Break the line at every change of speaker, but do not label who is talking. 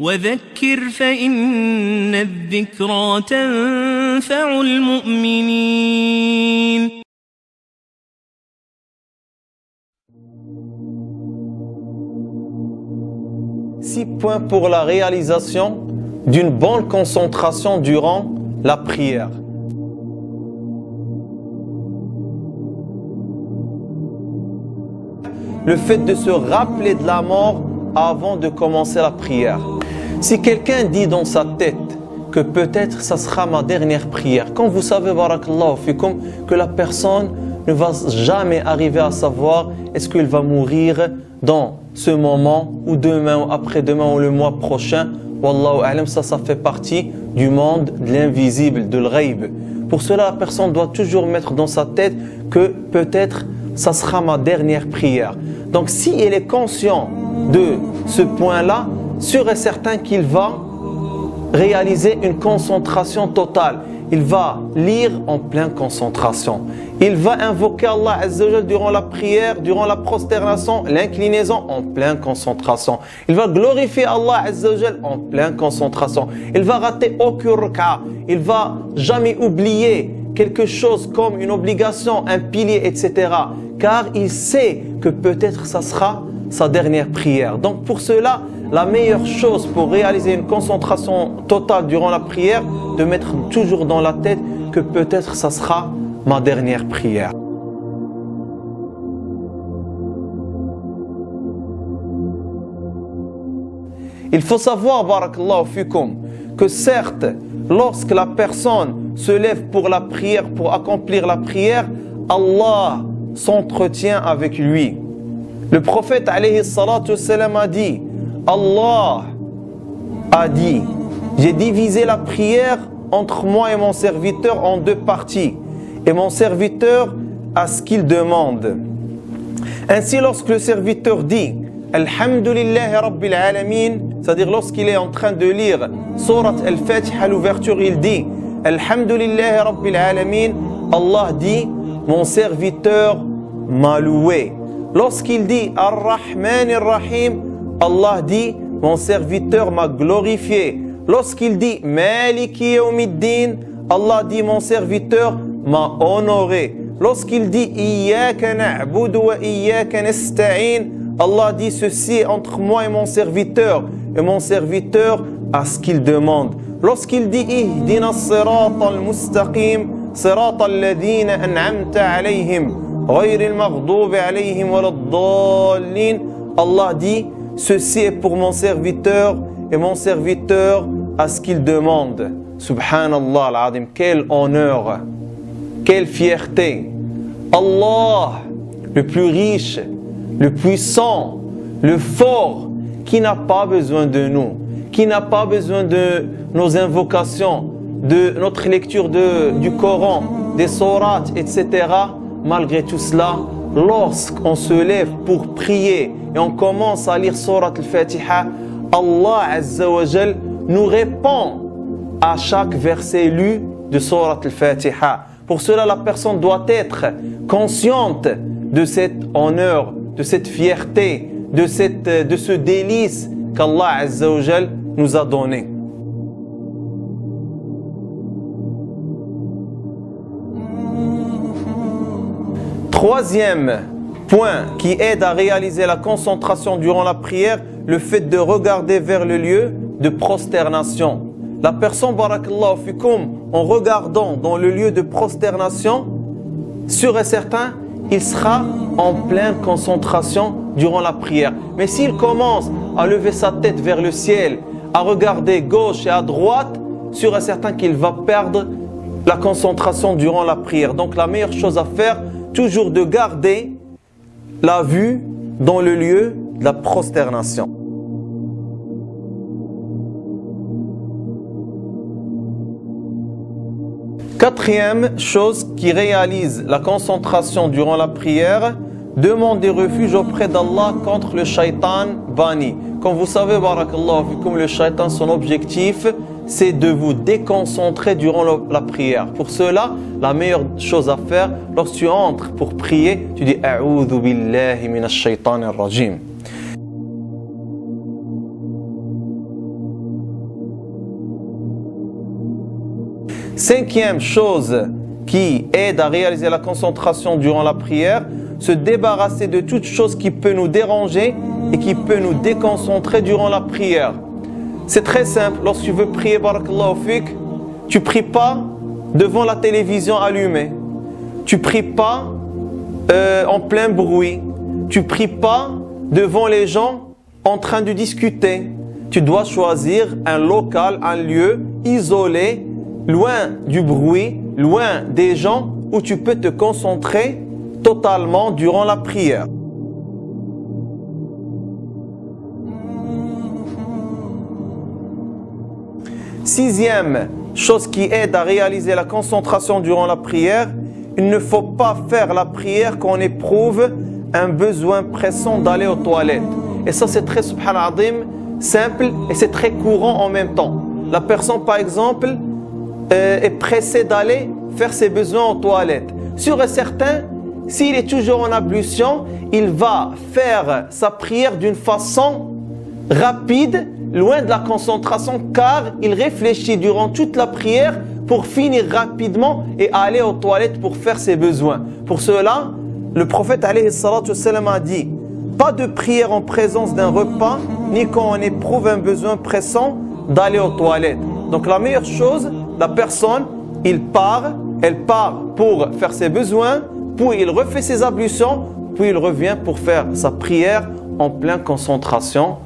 وذكر فإن الذكرى تنفع المؤمنين.
6 points pour la réalisation d'une bonne concentration durant la prière. Le fait de se rappeler de la mort avant de commencer la prière. Si quelqu'un dit dans sa tête que peut-être ça sera ma dernière prière, quand vous savez, barakallahu fikum, que la personne ne va jamais arriver à savoir est-ce qu'il va mourir dans ce moment ou demain ou après-demain ou le mois prochain, wallahu a'lam, ça fait partie du monde de l'invisible, de l'ghaib. Pour cela, la personne doit toujours mettre dans sa tête que peut-être ça sera ma dernière prière. Donc si elle est conscient de ce point-là, sûr et certain qu'il va réaliser une concentration totale. Il va lire en pleine concentration. Il va invoquer Allah Azza wa Jal durant la prière, durant la prosternation, l'inclinaison en pleine concentration. Il va glorifier Allah Azza wa Jal en pleine concentration. Il va rater aucun raka. Il va jamais oublier quelque chose comme une obligation, un pilier, etc. Car il sait que peut-être ça sera sa dernière prière. Donc pour cela, la meilleure chose pour réaliser une concentration totale durant la prière, de mettre toujours dans la tête que peut-être ça sera ma dernière prière. Il faut savoir, barakallahu fikum, que certes, lorsque la personne se lève pour la prière, pour accomplir la prière, Allah s'entretient avec lui. Le prophète alayhi salatu wassalam a dit, Allah a dit, j'ai divisé la prière entre moi et mon serviteur en 2 parties, et mon serviteur a ce qu'il demande. Ainsi, lorsque le serviteur dit Alhamdulillahi Rabbil Alamin, c'est-à-dire lorsqu'il est en train de lire Surat Al-Fatiha à l'ouverture, il dit Alhamdulillahi Rabbil Alamin, Allah dit mon serviteur m'a loué. Lorsqu'il dit Ar-Rahman Ar-Rahim, Allah dit mon serviteur m'a glorifié. Lorsqu'il dit Maliki Yawmiddin, Allah dit mon serviteur m'a honoré. Lorsqu'il dit Iyyaka na'budu wa iyyaka nasta'in, Allah dit ceci entre moi et mon serviteur a ce qu'il demande. Lorsqu'il dit Ihdina as-sirata al-mustaqim, sirata alladhina an'amta alayhim, ghayri al-maghdubi alayhim wa lad-dallin, Allah dit ceci est pour mon serviteur et mon serviteur a ce qu'il demande. Subhanallah al-azim, quel honneur, quelle fierté. Allah, le plus riche, le puissant, le fort, qui n'a pas besoin de nous, qui n'a pas besoin de nos invocations, de notre lecture du Coran, des sourates, etc. Malgré tout cela, lorsqu'on se lève pour prier et on commence à lire Surat Al-Fatiha, Allah Azza wa Jal nous répond à chaque verset lu de Surat Al-Fatiha. Pour cela, la personne doit être consciente de cet honneur, de cette fierté, de ce délice qu'Allah Azza wa Jal nous a donné. Troisième point qui aide à réaliser la concentration durant la prière, le fait de regarder vers le lieu de prosternation. La personne, barakallahu fikum, en regardant dans le lieu de prosternation, sûr et certain, il sera en pleine concentration durant la prière. Mais s'il commence à lever sa tête vers le ciel, à regarder gauche et à droite, sûr et certain qu'il va perdre la concentration durant la prière. Donc la meilleure chose à faire, toujours de garder la vue dans le lieu de la prosternation. Quatrième chose qui réalise la concentration durant la prière, demander refuge auprès d'Allah contre le shaitan banni. Comme vous savez, barakallahu fikum, le shaitan, son objectif, c'est de vous déconcentrer durant la prière. Pour cela, la meilleure chose à faire, lorsque tu entres pour prier, tu dis « A'udhu billahi minash shaitanir rajim ». Cinquième chose qui aide à réaliser la concentration durant la prière, se débarrasser de toute chose qui peut nous déranger et qui peut nous déconcentrer durant la prière. C'est très simple, lorsque tu veux prier, barakallahu fik, tu pries pas devant la télévision allumée, tu pries pas en plein bruit, tu pries pas devant les gens en train de discuter. Tu dois choisir un local, un lieu isolé, loin du bruit, loin des gens, où tu peux te concentrer totalement durant la prière. Sixième chose qui aide à réaliser la concentration durant la prière, il ne faut pas faire la prière quand on éprouve un besoin pressant d'aller aux toilettes. Et ça c'est très subhanallah simple et c'est très courant en même temps. La personne par exemple est pressée d'aller faire ses besoins aux toilettes. Sûr et certain, s'il est toujours en ablution, il va faire sa prière d'une façon rapide, loin de la concentration, car il réfléchit durant toute la prière pour finir rapidement et aller aux toilettes pour faire ses besoins. Pour cela, le prophète alayhi salatu wassalam a dit: pas de prière en présence d'un repas, ni quand on éprouve un besoin pressant d'aller aux toilettes. Donc la meilleure chose, la personne, elle part pour faire ses besoins, puis il refait ses ablutions, puis il revient pour faire sa prière en pleine concentration.